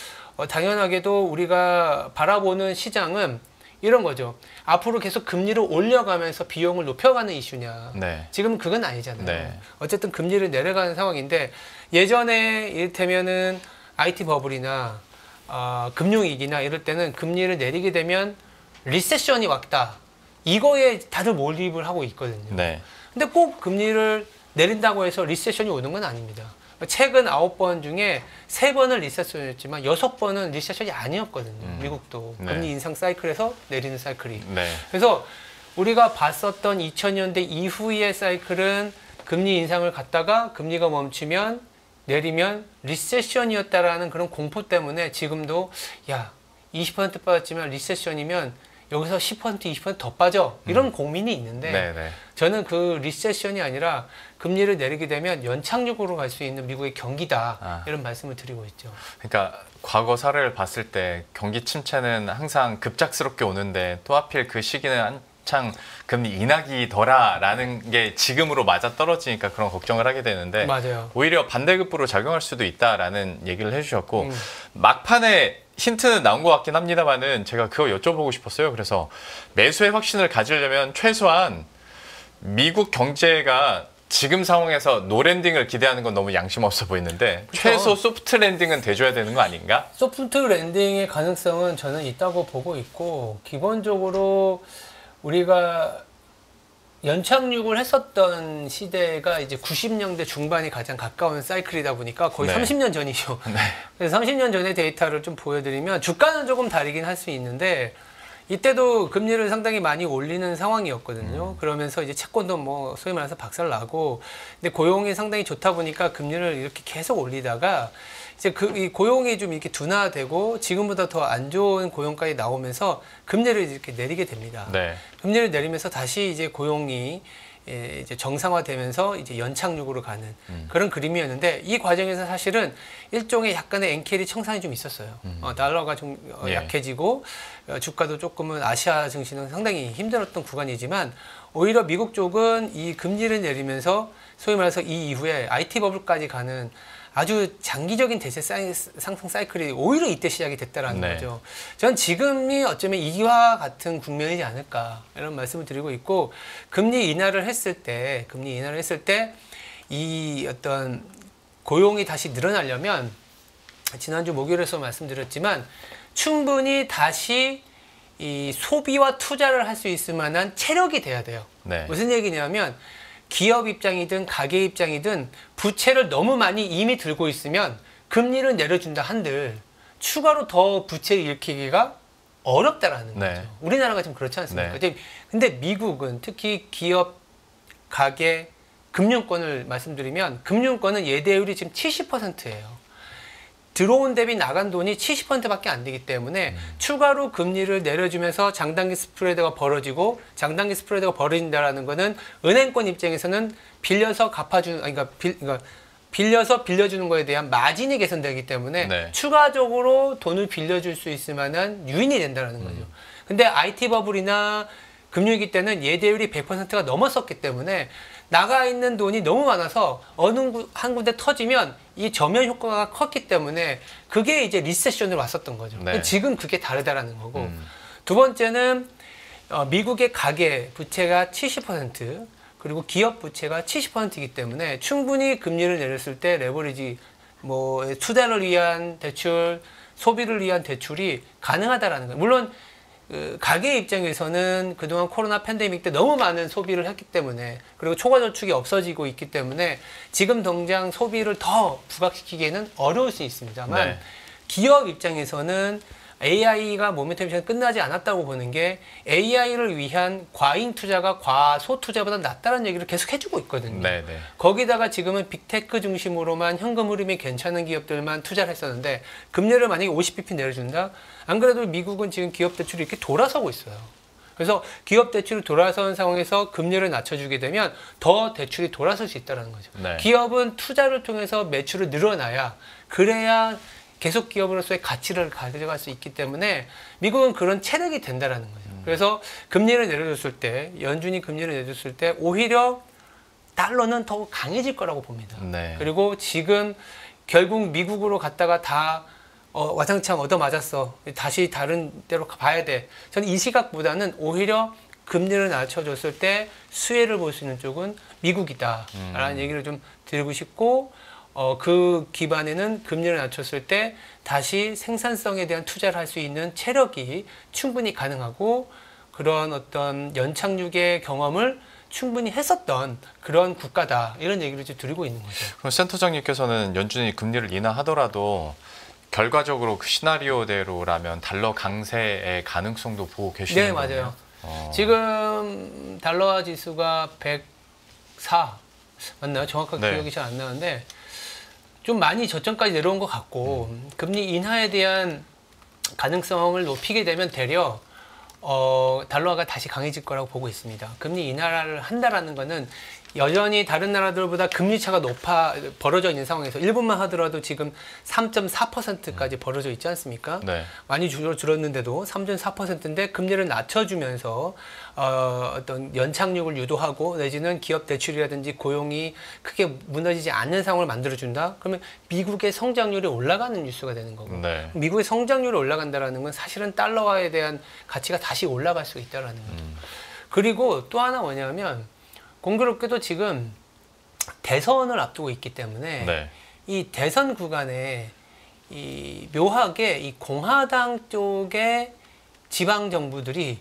당연하게도 우리가 바라보는 시장은 이런 거죠. 앞으로 계속 금리를 올려가면서 비용을 높여가는 이슈냐. 네. 지금 그건 아니잖아요. 네. 어쨌든 금리를 내려가는 상황인데 예전에 이를테면은 IT 버블이나 금융위기나 이럴 때는 금리를 내리게 되면 리세션이 왔다. 이거에 다들 몰입을 하고 있거든요. 네. 근데 꼭 금리를 내린다고 해서 리세션이 오는 건 아닙니다. 최근 9번 중에 3번은 리세션이었지만 6번은 리세션이 아니었거든요. 미국도 네. 금리 인상 사이클에서 내리는 사이클이. 네. 그래서 우리가 봤었던 2000년대 이후의 사이클은 금리 인상을 갔다가 금리가 멈추면 내리면 리세션이었다라는 그런 공포 때문에 지금도 20% 빠졌지만 리세션이면 여기서 10% 20%더 빠져 이런 고민이 있는데 네, 네. 저는 그 리세션이 아니라 금리를 내리게 되면 연착륙으로 갈 수 있는 미국의 경기다 이런 말씀을 드리고 있죠. 그러니까 과거 사례를 봤을 때 경기 침체는 항상 급작스럽게 오는데 또 하필 그 시기는 한창 금리 인하기더라라는 게 지금으로 맞아 떨어지니까 그런 걱정을 하게 되는데 맞아요. 오히려 반대급부로 작용할 수도 있다라는 얘기를 해주셨고 막판에 힌트는 나온 것 같긴 합니다만은 제가 그거 여쭤보고 싶었어요. 그래서 매수의 확신을 가지려면 최소한 미국 경제가 지금 상황에서 노랜딩을 기대하는 건 너무 양심 없어 보이는데 그쵸. 최소 소프트 랜딩은 돼줘야 되는 거 아닌가? 소프트 랜딩의 가능성은 저는 있다고 보고 있고 기본적으로 우리가 연착륙을 했었던 시대가 이제 90년대 중반이 가장 가까운 사이클이다 보니까 거의 네. 30년 전이죠. 네. 그래서 30년 전의 데이터를 좀 보여드리면 주가는 조금 다르긴 할 수 있는데 이때도 금리를 상당히 많이 올리는 상황이었거든요. 그러면서 이제 채권도 뭐 소위 말해서 박살나고 근데 고용이 상당히 좋다 보니까 금리를 이렇게 계속 올리다가 이제 이 고용이 좀 이렇게 둔화되고 지금보다 더 안 좋은 고용까지 나오면서 금리를 이렇게 내리게 됩니다. 네. 금리를 내리면서 다시 이제 고용이 이제 정상화되면서 이제 연착륙으로 가는 그런 그림이었는데 이 과정에서 사실은 일종의 약간의 엔캐리 청산이 좀 있었어요. 달러가 좀 예. 약해지고 주가도 조금은 아시아 증시는 상당히 힘들었던 구간이지만 오히려 미국 쪽은 이 금리를 내리면서 소위 말해서 이 이후에 IT 버블까지 가는 아주 장기적인 대세 상승 사이클이 오히려 이때 시작이 됐다라는 네. 거죠. 전 지금이 어쩌면 이와 같은 국면이지 않을까 이런 말씀을 드리고 있고 금리 인하를 했을 때 이 어떤 고용이 다시 늘어나려면 지난주 목요일에서 말씀드렸지만 충분히 다시 이 소비와 투자를 할 수 있을 만한 체력이 돼야 돼요. 네. 무슨 얘기냐면 기업 입장이든 가게 입장이든 부채를 너무 많이 이미 들고 있으면 금리를 내려준다 한들 추가로 더 부채를 일으키기가 어렵다라는 네. 거죠. 우리나라가 좀 그렇지 않습니까? 네. 근데 미국은 특히 기업, 가게, 금융권을 말씀드리면 금융권은 예대율이 지금 70%예요. 들어온 대비 나간 돈이 70%밖에 안 되기 때문에 추가로 금리를 내려주면서 장단기 스프레드가 벌어지고 장단기 스프레드가 벌어진다라는 거는 은행권 입장에서는 빌려서 갚아주는 그러니까 빌려서 빌려주는 거에 대한 마진이 개선되기 때문에 네. 추가적으로 돈을 빌려줄 수 있을 만한 요인이 된다는 거죠. 근데 IT 버블이나 금융위기 때는 예대율이 100%가 넘었었기 때문에 나가 있는 돈이 너무 많아서 한 군데 터지면 이 저면 효과가 컸기 때문에 그게 이제 리세션으로 왔었던 거죠. 네. 지금 그게 다르다라는 거고. 두 번째는 미국의 가계 부채가 70% 그리고 기업 부채가 70%이기 때문에 충분히 금리를 내렸을 때 레버리지 뭐 투자를 위한 대출, 소비를 위한 대출이 가능하다라는 거예요. 물론 가계 입장에서는 그동안 코로나 팬데믹 때 너무 많은 소비를 했기 때문에 그리고 초과 저축이 없어지고 있기 때문에 지금 당장 소비를 더 부각시키기에는 어려울 수 있습니다만 네. 기업 입장에서는 AI가 모멘텀이 끝나지 않았다고 보는 게 AI를 위한 과잉 투자가 과소 투자보다 낫다는 얘기를 계속 해주고 있거든요. 네, 네. 거기다가 지금은 빅테크 중심으로만 현금 흐름이 괜찮은 기업들만 투자를 했었는데 금리를 만약에 50bp 내려준다? 안 그래도 미국은 지금 기업 대출이 이렇게 돌아서고 있어요. 그래서 기업 대출이 돌아서는 상황에서 금리를 낮춰주게 되면 더 대출이 돌아설 수 있다는 거죠. 네. 기업은 투자를 통해서 매출을 늘어나야 그래야 계속 기업으로서의 가치를 가져갈 수 있기 때문에 미국은 그런 체력이 된다라는 거죠. 그래서 금리를 내려줬을 때, 연준이 금리를 내줬을 때 오히려 달러는 더 강해질 거라고 봅니다. 네. 그리고 지금 결국 미국으로 갔다가 다 와장창 얻어맞았어. 다시 다른 데로 봐야 돼. 저는 이 시각보다는 오히려 금리를 낮춰줬을 때 수혜를 볼 수 있는 쪽은 미국이다라는 얘기를 좀 드리고 싶고 그 기반에는 금리를 낮췄을 때 다시 생산성에 대한 투자를 할 수 있는 체력이 충분히 가능하고 그런 어떤 연착륙의 경험을 충분히 했었던 그런 국가다 이런 얘기를 좀 드리고 있는 거죠. 그럼 센터장님께서는 연준이 금리를 인하하더라도 결과적으로 그 시나리오대로라면 달러 강세의 가능성도 보고 계시는 네, 거예요? 맞아요. 지금 달러 지수가 104 맞나요? 정확하게 네. 기억이 잘 안 나는데 좀 많이 저점까지 내려온 것 같고 금리 인하에 대한 가능성을 높이게 되면 되려 달러가 다시 강해질 거라고 보고 있습니다. 금리 인하를 한다라는 거는 여전히 다른 나라들보다 금리 차가 벌어져 있는 상황에서 일본만 하더라도 지금 3.4%까지 벌어져 있지 않습니까? 네. 많이 줄었는데도 3.4%인데 금리를 낮춰주면서 어떤 연착륙을 유도하고 내지는 기업 대출이라든지 고용이 크게 무너지지 않는 상황을 만들어준다? 그러면 미국의 성장률이 올라가는 뉴스가 되는 거고 네. 미국의 성장률이 올라간다는 건 사실은 달러화에 대한 가치가 다시 올라갈 수 있다는 거죠. 그리고 또 하나 뭐냐면 공교롭게도 지금 대선을 앞두고 있기 때문에 네. 이 대선 구간에 이 묘하게 이 공화당 쪽의 지방 정부들이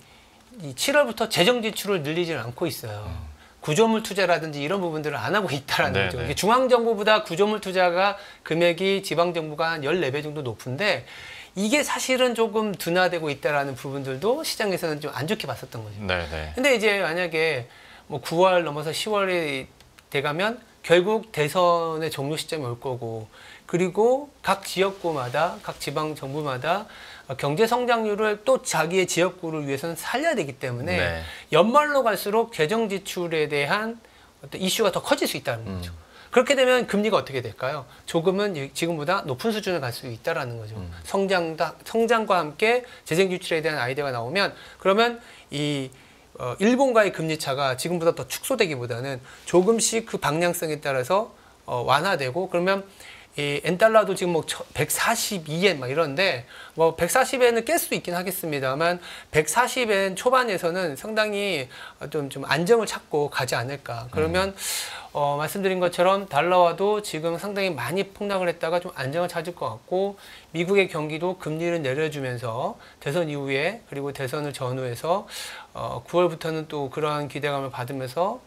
이 7월부터 재정 지출을 늘리지 않고 있어요. 구조물 투자라든지 이런 부분들을 안 하고 있다라는 네, 거죠. 네. 이게 중앙 정부보다 구조물 투자가 금액이 지방 정부가 한 14배 정도 높은데 이게 사실은 조금 둔화되고 있다라는 부분들도 시장에서는 좀 안 좋게 봤었던 거죠. 네, 네. 근데 이제 만약에 뭐 9월 넘어서 10월이 돼가면 결국 대선의 종료 시점이 올 거고 그리고 각 지역구마다 각 지방 정부마다 경제 성장률을 또 자기의 지역구를 위해서는 살려야 되기 때문에 네. 연말로 갈수록 재정 지출에 대한 어떤 이슈가 더 커질 수 있다는 거죠. 그렇게 되면 금리가 어떻게 될까요? 조금은 지금보다 높은 수준을 갈 수 있다라는 거죠. 성장과 함께 재정 지출에 대한 아이디어가 나오면 그러면 이 일본과의 금리 차가 지금보다 더 축소되기보다는 조금씩 그 방향성에 따라서 완화되고 그러면 이 엔달러도 지금 뭐 142엔 막 이런데 뭐 140엔을 깰 수도 있긴 하겠습니다만 140엔 초반에서는 상당히 좀 안정을 찾고 가지 않을까. 그러면 말씀드린 것처럼 달러화도 지금 상당히 많이 폭락을 했다가 좀 안정을 찾을 것 같고 미국의 경기도 금리를 내려주면서 대선 이후에 그리고 대선을 전후해서 9월부터는 또 그러한 기대감을 받으면서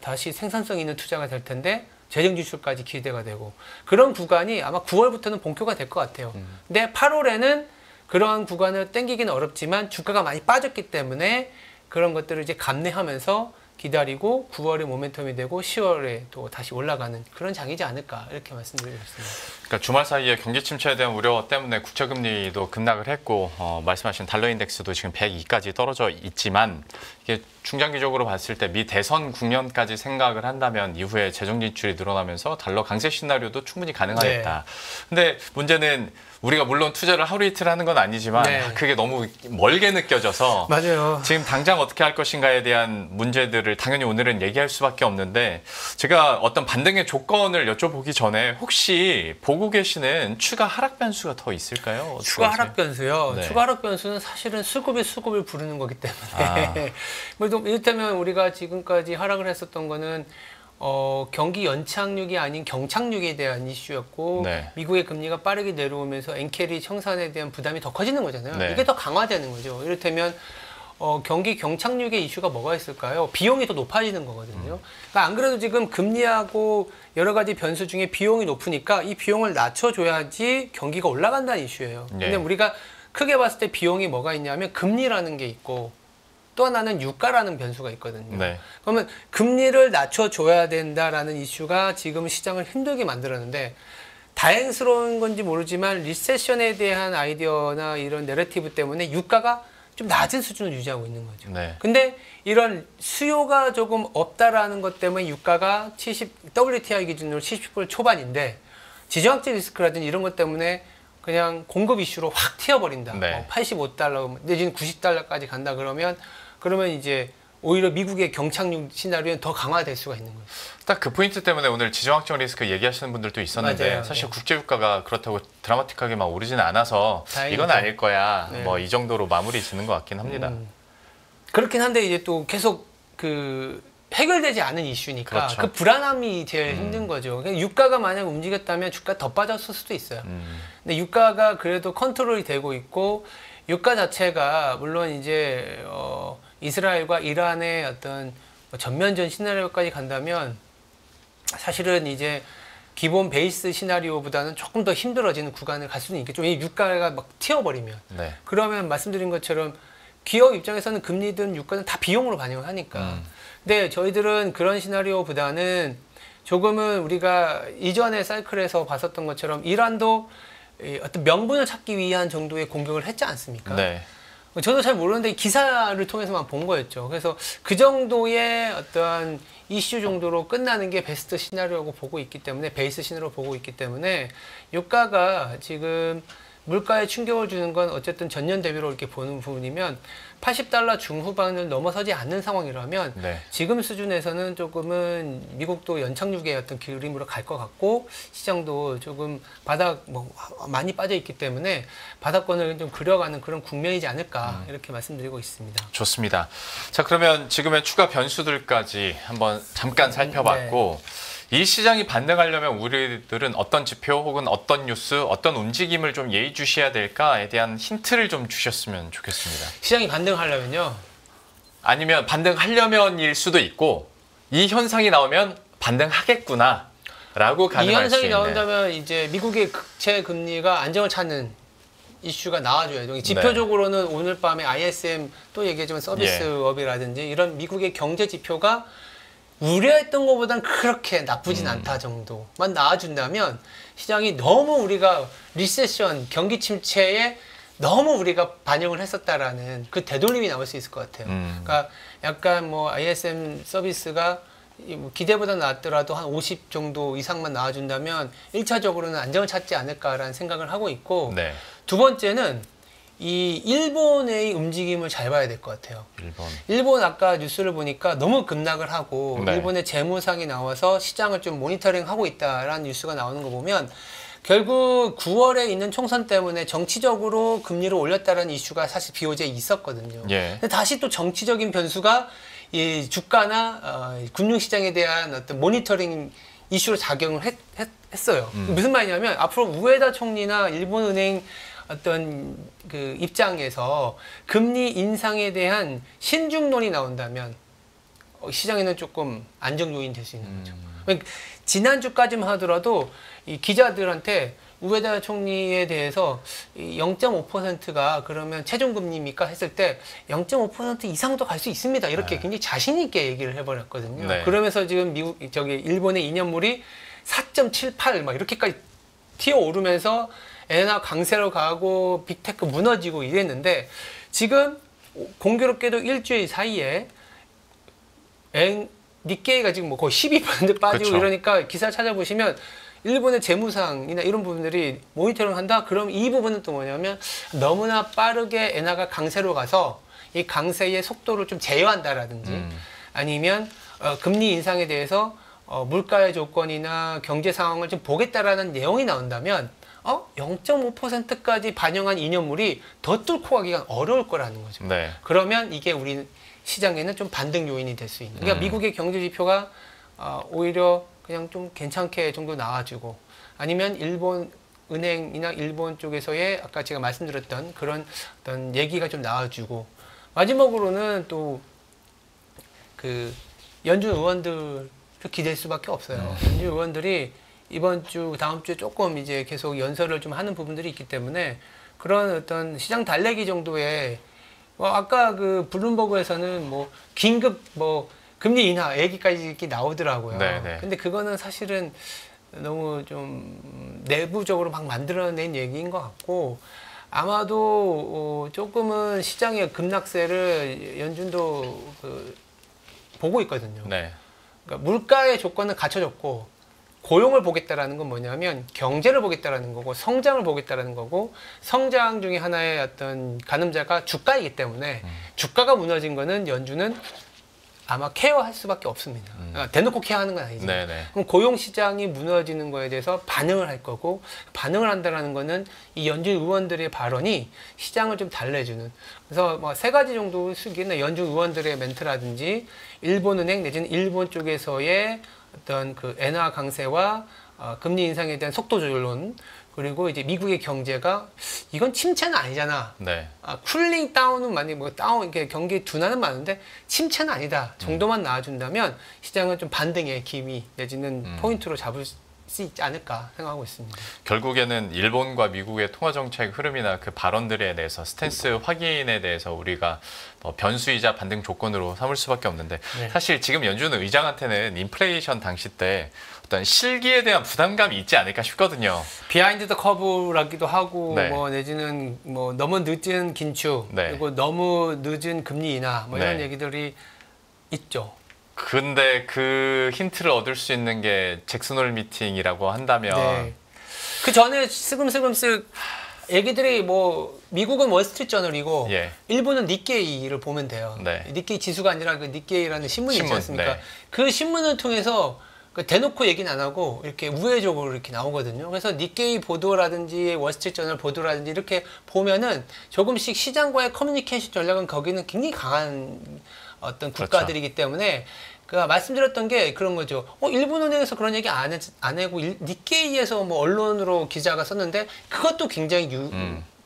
다시 생산성 있는 투자가 될 텐데 재정 지출까지 기대가 되고 그런 구간이 아마 9월부터는 본격화가 될 것 같아요. 근데 8월에는 그러한 구간을 땡기기는 어렵지만 주가가 많이 빠졌기 때문에 그런 것들을 이제 감내하면서 기다리고 9월에 모멘텀이 되고 10월에 또 다시 올라가는 그런 장이지 않을까 이렇게 말씀드리겠습니다. 그러니까 주말 사이에 경기 침체에 대한 우려 때문에 국채금리도 급락을 했고 말씀하신 달러 인덱스도 지금 102까지 떨어져 있지만 이게 중장기적으로 봤을 때 미 대선 국면까지 생각을 한다면 이후에 재정 진출이 늘어나면서 달러 강세 시나리오도 충분히 가능하겠다. 근데 문제는 우리가 물론 투자를 하루 이틀 하는 건 아니지만 그게 너무 멀게 느껴져서 맞아요. 지금 당장 어떻게 할 것인가에 대한 문제들을 당연히 오늘은 얘기할 수밖에 없는데 제가 어떤 반등의 조건을 여쭤보기 전에 혹시 보고 계시는 추가 하락 변수가 더 있을까요? 추가 하락 변수요. 네. 추가 하락 변수는 사실은 수급을 부르는 거기 때문에 이를테면 우리가 지금까지 하락을 했었던 거는 경기 연착륙이 아닌 경착륙에 대한 이슈였고 네. 미국의 금리가 빠르게 내려오면서 엔캐리 청산에 대한 부담이 더 커지는 거잖아요. 네. 이게 더 강화되는 거죠. 이를테면 경기 경착륙의 이슈가 뭐가 있을까요? 비용이 더 높아지는 거거든요. 그러니까 안 그래도 지금 금리하고 여러 가지 변수 중에 비용이 높으니까 이 비용을 낮춰줘야지 경기가 올라간다는 이슈예요. 네. 근데 우리가 크게 봤을 때 비용이 뭐가 있냐면 금리라는 게 있고 또 하나는 유가라는 변수가 있거든요. 네. 그러면 금리를 낮춰줘야 된다라는 이슈가 지금 시장을 힘들게 만들었는데 다행스러운 건지 모르지만 리세션에 대한 아이디어나 이런 내러티브 때문에 유가가 좀 낮은 수준을 유지하고 있는 거죠. 네. 근데 이런 수요가 조금 없다라는 것 때문에 유가가 WTI 기준으로 70불 초반인데 지정학적 리스크라든지 이런 것 때문에 그냥 공급 이슈로 확 튀어버린다. 네. 85달러 내지는 90달러까지 간다 그러면 이제 오히려 미국의 경착륙 시나리오는 더 강화될 수가 있는 거예요. 딱 그 포인트 때문에 오늘 지정학적 리스크 얘기하시는 분들도 있었는데 맞아요. 사실 네. 국제유가가 그렇다고 드라마틱하게 막 오르지는 않아서 다행이죠. 이건 아닐 거야. 네. 뭐 이 정도로 마무리 짓는 것 같긴 합니다. 그렇긴 한데 이제 또 계속 해결되지 않은 이슈니까 그렇죠. 그 불안함이 제일 힘든 거죠. 그러니까 유가가 만약 움직였다면 주가 더 빠졌을 수도 있어요. 근데 유가가 그래도 컨트롤이 되고 있고 유가 자체가 물론 이제 이스라엘과 이란의 어떤 전면전 시나리오까지 간다면 사실은 이제 기본 베이스 시나리오보다는 조금 더 힘들어지는 구간을 갈 수는 있겠죠. 이 유가가 막 튀어버리면. 네. 그러면 말씀드린 것처럼 기업 입장에서는 금리든 유가는 다 비용으로 반영을 하니까. 근데 저희들은 그런 시나리오보다는 조금은 우리가 이전의 사이클에서 봤었던 것처럼 이란도 어떤 명분을 찾기 위한 정도의 공격을 했지 않습니까? 네. 저도 잘 모르는데 기사를 통해서만 본 거였죠. 그래서 그 정도의 어떠한 이슈 정도로 끝나는 게 베스트 시나리오라고 보고 있기 때문에 베이스 시나리오 보고 있기 때문에 유가가 지금 물가에 충격을 주는 건 어쨌든 전년 대비로 이렇게 보는 부분이면 80달러 중후반을 넘어서지 않는 상황이라면 네. 지금 수준에서는 조금은 미국도 연착륙의 어떤 그림으로 갈 것 같고 시장도 조금 많이 빠져 있기 때문에 바닥권을 좀 그려가는 그런 국면이지 않을까 이렇게 말씀드리고 있습니다. 좋습니다. 자, 그러면 지금의 추가 변수들까지 한번 잠깐 살펴봤고 이 시장이 반등하려면 우리들은 어떤 지표 혹은 어떤 뉴스, 어떤 움직임을 좀 예의주시해야 될까에 대한 힌트를 좀 주셨으면 좋겠습니다. 시장이 반등하려면요. 아니면 반등하려면일 수도 있고 이 현상이 나오면 반등하겠구나 라고 이 가능할 수 현상이 있는. 나온다면 이제 미국의 국채 금리가 안정을 찾는 이슈가 나와줘야죠. 지표적으로는 오늘 밤에 ISM 또 얘기했지만 서비스업이라든지 이런 미국의 경제 지표가 우려했던 것보다는 그렇게 나쁘진 않다 정도만 나와준다면 시장이 너무 우리가 리세션, 경기 침체에 너무 우리가 반영을 했었다라는 그 되돌림이 나올 수 있을 것 같아요. 그러니까 약간 ISM 서비스가 기대보다 낮더라도 한 50 정도 이상만 나와준다면 1차적으로는 안정을 찾지 않을까라는 생각을 하고 있고 네. 두 번째는 이 일본의 움직임을 잘 봐야 될 것 같아요. 일본 아까 뉴스를 보니까 너무 급락을 하고 네. 일본의 재무상이 나와서 시장을 좀 모니터링하고 있다라는 뉴스가 나오는 거 보면 결국 9월에 있는 총선 때문에 정치적으로 금리를 올렸다는 이슈가 사실 BOJ에 있었거든요. 예. 근데 다시 또 정치적인 변수가 이 주가나 금융시장에 대한 어떤 모니터링 이슈로 작용을 했어요. 무슨 말이냐면 앞으로 우에다 총리나 일본은행 어떤 그 입장에서 금리 인상에 대한 신중론이 나온다면 시장에는 조금 안정 요인 될 수 있는 거죠. 그러니까 지난주까지만 하더라도 이 기자들한테 우에다 총리에 대해서 0.5%가 그러면 최종금리입니까 했을 때 0.5% 이상도 갈 수 있습니다. 이렇게 굉장히 자신 있게 얘기를 해버렸거든요. 네. 그러면서 지금 일본의 2년물이 4.78 막 이렇게까지 튀어오르면서 엔화 강세로 가고 빅테크 무너지고 이랬는데 지금 공교롭게도 일주일 사이에 니케이가 지금 뭐 거의 12% 빠지고 그쵸. 이러니까 기사 찾아보시면 일본의 재무상이나 이런 부분들이 모니터링 한다? 그럼 이 부분은 또 뭐냐면 너무나 빠르게 엔화가 강세로 가서 이 강세의 속도를 좀 제어한다라든지 아니면 금리 인상에 대해서 물가의 조건이나 경제 상황을 좀 보겠다라는 내용이 나온다면 0.5%까지 반영한 이념물이 더 뚫고 가기가 어려울 거라는 거죠. 네. 그러면 이게 우리 시장에는 좀 반등 요인이 될 수 있는. 그러니까 미국의 경제 지표가 오히려 그냥 좀 괜찮게 정도 나와주고 아니면 일본 은행이나 일본 쪽에서의 아까 제가 말씀드렸던 그런 어떤 얘기가 좀 나와주고 마지막으로는 또 그 연준 의원들 기댈 수밖에 없어요. 연준 의원들이 이번 주, 다음 주에 조금 이제 계속 연설을 좀 하는 부분들이 있기 때문에 그런 어떤 시장 달래기 정도의 아까 그 블룸버그에서는 뭐 긴급 뭐 금리 인하 얘기까지 이렇게 나오더라고요. 네네. 근데 그거는 사실은 너무 좀 내부적으로 막 만들어낸 얘기인 것 같고 아마도 조금은 시장의 급락세를 연준도 보고 있거든요. 네. 그러니까 물가의 조건은 갖춰졌고 고용을 보겠다라는 건 뭐냐면 경제를 보겠다라는 거고 성장을 보겠다라는 거고 성장 중에 하나의 어떤 가늠자가 주가이기 때문에 주가가 무너진 거는 연준은 아마 케어할 수밖에 없습니다. 그러니까 대놓고 케어하는 건 아니죠. 네네. 그럼 고용 시장이 무너지는 거에 대해서 반응을 할 거고 반응을 한다라는 거는 이 연준 의원들의 발언이 시장을 좀 달래주는. 그래서 뭐 세 가지 정도 쓰기는 연준 의원들의 멘트라든지 일본은행 내지는 일본 쪽에서의 어떤 그 엔화 강세와 금리 인상에 대한 속도 조절론 그리고 이제 미국의 경제가 이건 침체는 아니잖아. 네. 쿨링 다운은 많이 뭐 다운 이렇게 경기 둔화는 많은데 침체는 아니다 정도만 나와준다면 시장은 좀 반등의 기미 내지는 포인트로 잡을 수 있지 않을까 생각하고 있습니다. 결국에는 일본과 미국의 통화 정책 흐름이나 그 발언들에 대해서 스탠스 확인에 대해서 우리가 변수이자 반등 조건으로 삼을 수밖에 없는데 네. 사실 지금 연준 의장한테는 인플레이션 당시 때 어떤 실기에 대한 부담감이 있지 않을까 싶거든요. 비하인드 더 커브라기도 하고 네. 뭐 내지는 뭐 너무 늦은 긴축 네. 그리고 너무 늦은 금리 인하 뭐 이런 네. 얘기들이 있죠. 근데 그 힌트를 얻을 수 있는 게 잭슨홀 미팅이라고 한다면 네. 그 전에 슬금슬금쓱 얘기들이 뭐 미국은 월스트리트 저널이고 예. 일본은 니케이를 보면 돼요. 네. 니케이 지수가 아니라 그 니케이라는 신문이 있지 신문, 않습니까? 네. 그 신문을 통해서 그 대놓고 얘기는 안 하고 이렇게 우회적으로 이렇게 나오거든요. 그래서 니케이 보도라든지 월스트리트 저널 보도라든지 이렇게 보면은 조금씩 시장과의 커뮤니케이션 전략은 거기는 굉장히 강한 어떤 국가들이기 때문에 그 말씀드렸던 게 그런 거죠. 일본은행에서 그런 얘기 안 하고 니케이에서 뭐 언론으로 기자가 썼는데 그것도 굉장히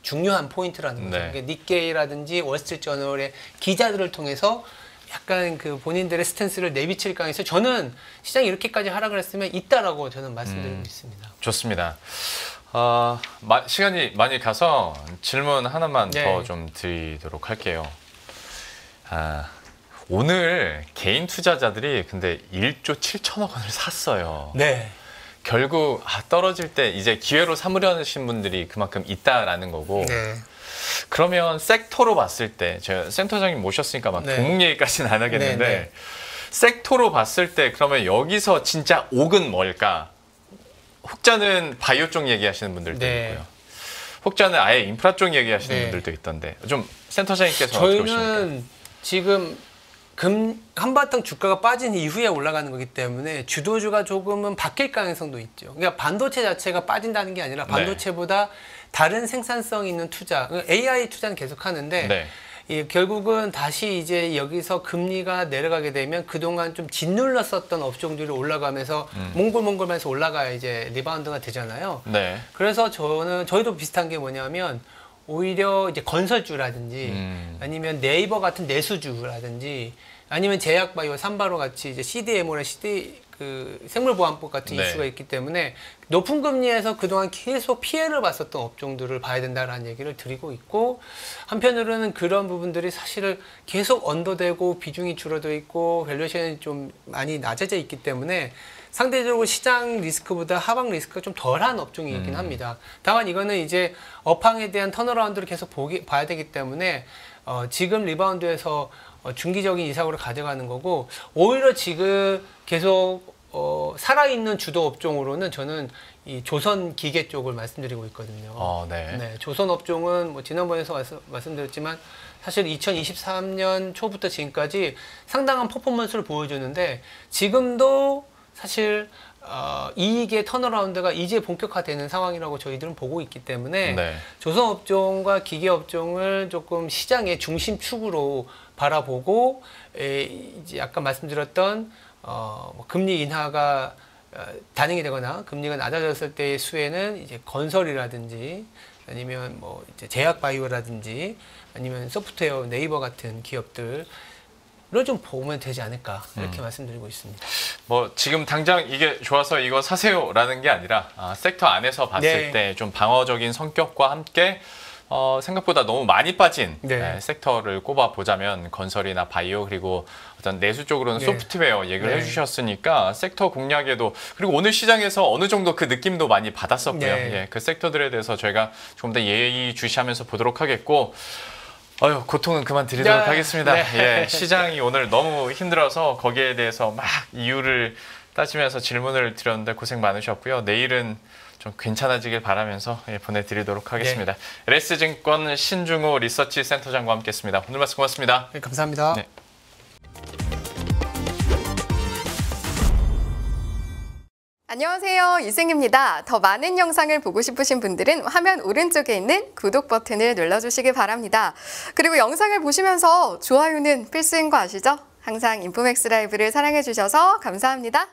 중요한 포인트라는 거죠. 네. 그러니까 니케이라든지 월스트리트 저널의 기자들을 통해서 약간 그 본인들의 스탠스를 내비칠 가능해서 저는 시장이 이렇게까지 하락을 했으면 있다라고 저는 말씀드리고 있습니다. 좋습니다. 시간이 많이 가서 질문 하나만 네. 더 좀 드리도록 할게요. 오늘 개인 투자자들이 근데 1조 7천억 원을 샀어요. 네. 결국 떨어질 때 이제 기회로 삼으려는 분들이 그만큼 있다라는 거고 네. 그러면 섹터로 봤을 때 제가 센터장님 모셨으니까 막 네. 종목 얘기까지는 안 하겠는데 네, 네. 섹터로 봤을 때 그러면 여기서 진짜 옥은 뭘까? 혹자는 바이오 쪽 얘기하시는 분들도 네. 있고요. 혹자는 아예 인프라 쪽 얘기하시는 네. 분들도 있던데 좀 센터장님께서 어떻게 보십니까? 저희는 지금 한바탕 주가가 빠진 이후에 올라가는 거기 때문에 주도주가 조금은 바뀔 가능성도 있죠. 그러니까 반도체 자체가 빠진다는 게 아니라 반도체보다 다른 생산성 있는 투자, AI 투자는 계속 하는데 네. 결국은 다시 이제 여기서 금리가 내려가게 되면 그동안 좀 짓눌렀었던 업종들이 올라가면서 몽골몽골하면서 올라가야 이제 리바운드가 되잖아요. 네. 그래서 저희도 비슷한 게 뭐냐면 오히려 이제 건설주라든지 아니면 네이버 같은 내수주라든지 아니면 제약바이오, 삼바로 같이 이제 CDMO나 생물보안법 같은 네. 이슈가 있기 때문에 높은 금리에서 그동안 계속 피해를 봤었던 업종들을 봐야 된다라는 얘기를 드리고 있고 한편으로는 그런 부분들이 사실은 계속 언더되고 비중이 줄어들어 있고 밸류에이션이 좀 많이 낮아져 있기 때문에 상대적으로 시장 리스크보다 하방 리스크가 좀 덜한 업종이긴 합니다. 다만 이거는 이제 업황에 대한 턴어라운드를 계속 봐야 되기 때문에 지금 리바운드에서 중기적인 이상으로 가져가는 거고 오히려 지금 계속 살아있는 주도 업종으로는 저는 이 조선 기계 쪽을 말씀드리고 있거든요. 네. 네, 조선 업종은 뭐 지난번에서 말씀드렸지만 사실 2023년 초부터 지금까지 상당한 퍼포먼스를 보여주는데 지금도 사실 이익의 턴어라운드가 이제 본격화되는 상황이라고 저희들은 보고 있기 때문에 네. 조선업종과 기계업종을 조금 시장의 중심축으로 바라보고 이제 아까 말씀드렸던 뭐 금리 인하가 단행이 되거나 금리가 낮아졌을 때의 수혜는 이제 건설이라든지 아니면 뭐 이제 제약바이오라든지 아니면 소프트웨어 네이버 같은 기업들 를 좀 보면 되지 않을까 이렇게 말씀드리고 있습니다. 뭐 지금 당장 이게 좋아서 이거 사세요라는 게 아니라 섹터 안에서 봤을 네. 때 좀 방어적인 성격과 함께 생각보다 너무 많이 빠진 네. 섹터를 꼽아 보자면 건설이나 바이오 그리고 어떤 내수 쪽으로는 네. 소프트웨어 얘기를 네. 해주셨으니까 섹터 공략에도 그리고 오늘 시장에서 어느 정도 그 느낌도 많이 받았었고요. 네. 예, 그 섹터들에 대해서 저희가 조금 더 예의주시하면서 보도록 하겠고. 고통은 그만 드리도록 하겠습니다. 네. 예, 시장이 오늘 너무 힘들어서 거기에 대해서 막 이유를 따지면서 질문을 드렸는데 고생 많으셨고요. 내일은 좀 괜찮아지길 바라면서 보내드리도록 하겠습니다. LS증권 신중호 리서치 센터장과 함께했습니다. 오늘 말씀 고맙습니다. 네, 감사합니다. 네. 안녕하세요. 이승입니다. 더 많은 영상을 보고 싶으신 분들은 화면 오른쪽에 있는 구독 버튼을 눌러주시기 바랍니다. 그리고 영상을 보시면서 좋아요는 필수인 거 아시죠? 항상 인포맥스 라이브를 사랑해주셔서 감사합니다.